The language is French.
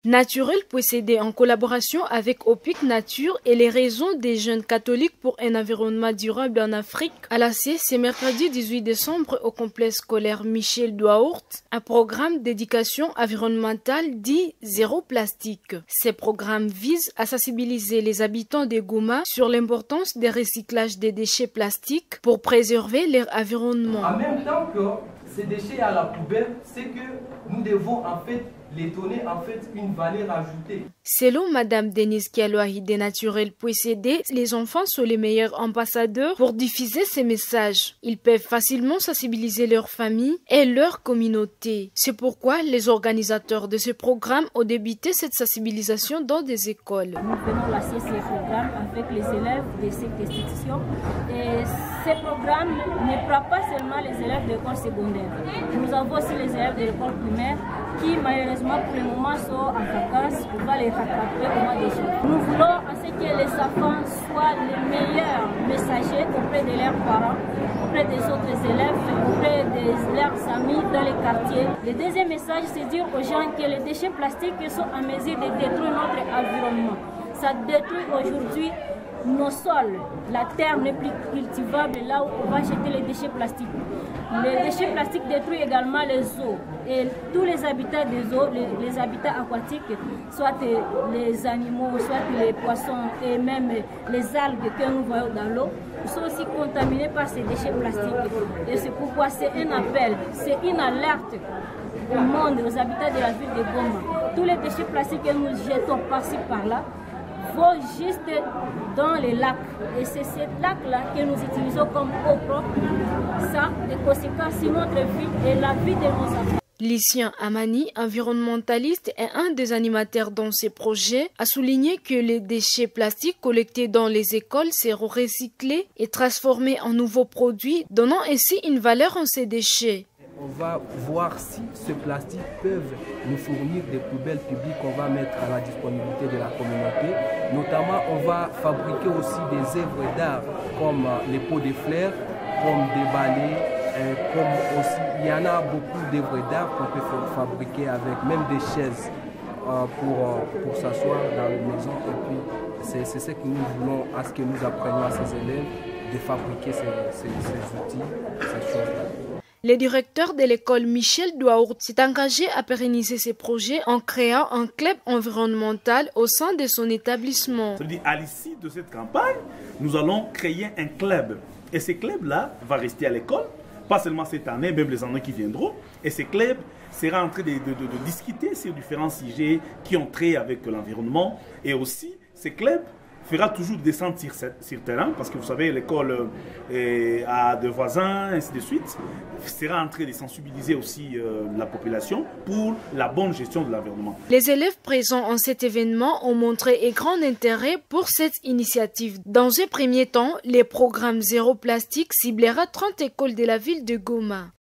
Naturel possédé en collaboration avec OPIC Nature et les réseaux des jeunes catholiques pour un environnement durable en Afrique a lancé ce mercredi 18 décembre au complexe scolaire Michel Douaourt un programme d'éducation environnementale dit Zéro Plastique. Ces programmes visent à sensibiliser les habitants de Goma sur l'importance du recyclage des déchets plastiques pour préserver leur environnement. En même temps que ces déchets à la poubelle, c'est que nous devons en fait les donner une valeur ajoutée. Selon Madame Denise Kialouahi des Naturels Possédés, les enfants sont les meilleurs ambassadeurs pour diffuser ces messages. Ils peuvent facilement sensibiliser leur famille et leur communauté. C'est pourquoi les organisateurs de ce programme ont débuté cette sensibilisation dans des écoles. Nous venons lancer ces programmes avec les élèves de cette institution. Et ces programmes ne prennent pas seulement les élèves de l'école secondaire. Nous avons aussi les élèves de l'école primaire qui malheureusement pour le moment sont en vacances. On va les rattraper au mois de juin. Nous voulons à ce que les enfants soient les meilleurs messagers auprès de leurs parents, auprès des autres élèves, auprès de leurs amis dans les quartiers. Le deuxième message, c'est dire aux gens que les déchets plastiques sont en mesure de détruire notre environnement. Ça détruit aujourd'hui nos sols. La terre n'est plus cultivable là où on va jeter les déchets plastiques. Les déchets plastiques détruisent également les eaux. Et tous les habitats des eaux, les habitats aquatiques, soit les animaux, soit les poissons et même les algues que nous voyons dans l'eau, sont aussi contaminés par ces déchets plastiques. Et c'est pourquoi c'est un appel, c'est une alerte au monde, aux habitants de la ville de Goma. Tous les déchets plastiques que nous jetons par-ci par-là vont juste dans les lacs. Et c'est ces lacs-là que nous utilisons comme eau propre. Ça a des conséquences sur notre vie et la vie de nos enfants. Lucien Amani, environnementaliste et un des animateurs dans ces projets, a souligné que les déchets plastiques collectés dans les écoles seront recyclés et transformés en nouveaux produits, donnant ainsi une valeur en ces déchets. On va voir si ce plastique peut nous fournir des poubelles publiques qu'on va mettre à la disponibilité de la communauté. Notamment, on va fabriquer aussi des œuvres d'art comme les pots de fleurs, comme des balais, comme aussi, il y en a beaucoup d'œuvres d'art qu'on peut fabriquer avec même des chaises pour s'asseoir dans les maisons. Et puis, c'est ce que nous voulons à ce que nous apprenions à ces élèves de fabriquer ces outils, ces choses-là. Le directeur de l'école Michel Douaourt s'est engagé à pérenniser ces projets en créant un club environnemental au sein de son établissement. C'est-à-dire, à l'issue de cette campagne, nous allons créer un club. Et ce club-là va rester à l'école, pas seulement cette année, même les années qui viendront. Et ce club sera en train de discuter sur différents sujets qui ont trait avec l'environnement. Et aussi, ce club fera toujours descendre sur terrain, parce que vous savez, l'école a des voisins, ainsi de suite, sera en train de sensibiliser aussi la population pour la bonne gestion de l'environnement. Les élèves présents en cet événement ont montré un grand intérêt pour cette initiative. Dans un premier temps, le programme Zéro Plastique ciblera 30 écoles de la ville de Goma.